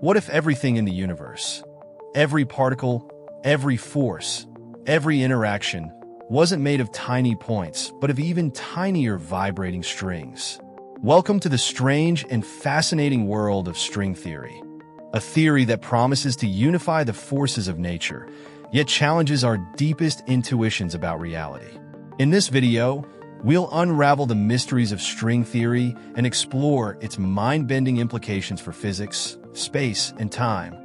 What if everything in the universe, every particle, every force, every interaction, wasn't made of tiny points, but of even tinier vibrating strings? Welcome to the strange and fascinating world of string theory, a theory that promises to unify the forces of nature, yet challenges our deepest intuitions about reality. In this video, we'll unravel the mysteries of string theory and explore its mind-bending implications for physics, space, and time.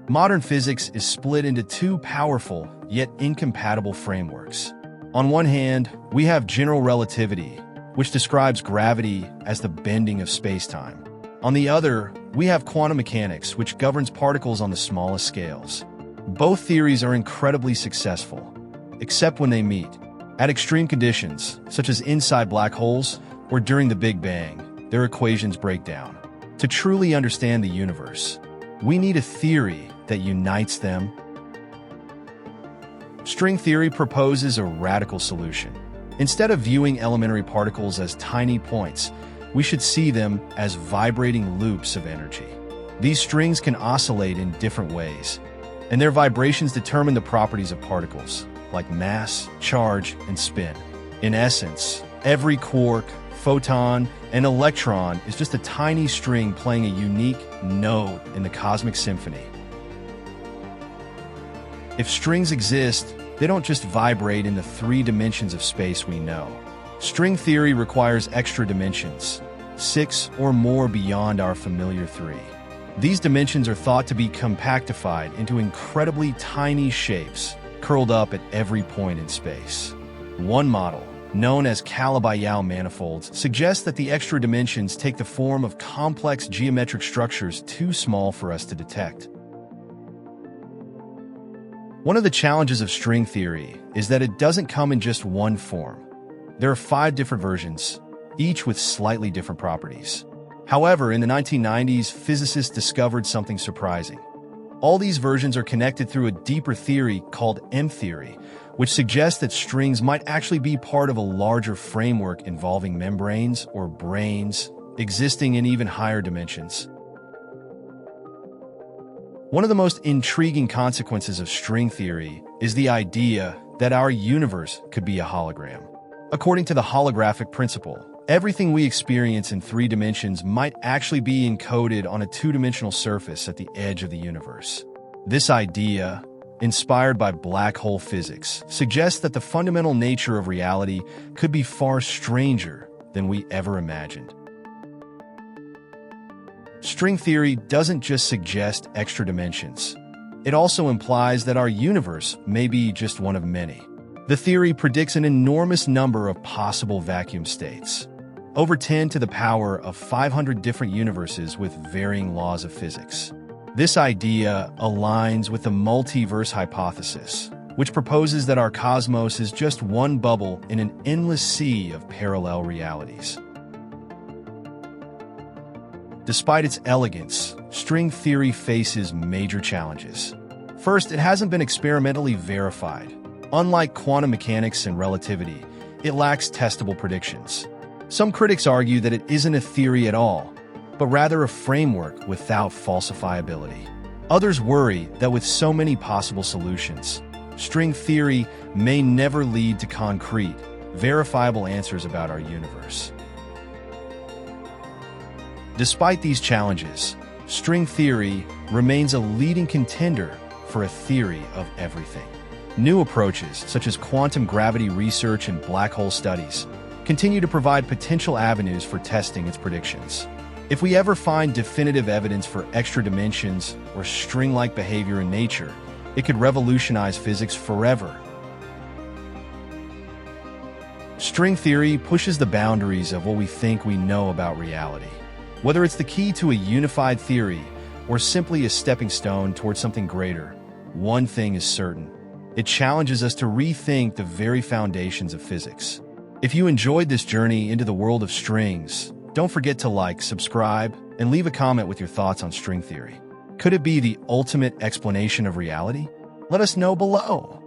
Modern physics is split into two powerful, yet incompatible frameworks. On one hand, we have general relativity, which describes gravity as the bending of space-time. On the other, we have quantum mechanics, which governs particles on the smallest scales. Both theories are incredibly successful, except when they meet. At extreme conditions, such as inside black holes or during the Big Bang, their equations break down. To truly understand the universe, we need a theory that unites them. String theory proposes a radical solution. Instead of viewing elementary particles as tiny points, we should see them as vibrating loops of energy. These strings can oscillate in different ways, and their vibrations determine the properties of particles, like mass, charge, and spin. In essence, every quark, photon, and electron is just a tiny string playing a unique note in the cosmic symphony. If strings exist, they don't just vibrate in the three dimensions of space we know. String theory requires extra dimensions, 6 or more beyond our familiar 3. These dimensions are thought to be compactified into incredibly tiny shapes, curled up at every point in space. One model, known as Calabi-Yau manifolds, suggests that the extra dimensions take the form of complex geometric structures too small for us to detect. One of the challenges of string theory is that it doesn't come in just one form. There are 5 different versions, each with slightly different properties. However, in the 1990s, physicists discovered something surprising. All these versions are connected through a deeper theory called M-theory, which suggests that strings might actually be part of a larger framework involving membranes or branes existing in even higher dimensions. One of the most intriguing consequences of string theory is the idea that our universe could be a hologram. According to the holographic principle, everything we experience in 3 dimensions might actually be encoded on a 2-dimensional surface at the edge of the universe. This idea, inspired by black hole physics, suggests that the fundamental nature of reality could be far stranger than we ever imagined. String theory doesn't just suggest extra dimensions. It also implies that our universe may be just one of many. The theory predicts an enormous number of possible vacuum states, over 10 to the power of 500 different universes with varying laws of physics. This idea aligns with the multiverse hypothesis, which proposes that our cosmos is just one bubble in an endless sea of parallel realities. Despite its elegance, string theory faces major challenges. First, it hasn't been experimentally verified. Unlike quantum mechanics and relativity, it lacks testable predictions. Some critics argue that it isn't a theory at all, but rather a framework without falsifiability. Others worry that with so many possible solutions, string theory may never lead to concrete, verifiable answers about our universe. Despite these challenges, string theory remains a leading contender for a theory of everything. New approaches, such as quantum gravity research and black hole studies, continue to provide potential avenues for testing its predictions. If we ever find definitive evidence for extra dimensions or string-like behavior in nature, it could revolutionize physics forever. String theory pushes the boundaries of what we think we know about reality. Whether it's the key to a unified theory or simply a stepping stone towards something greater, one thing is certain: it challenges us to rethink the very foundations of physics. If you enjoyed this journey into the world of strings, don't forget to like, subscribe, and leave a comment with your thoughts on string theory. Could it be the ultimate explanation of reality? Let us know below.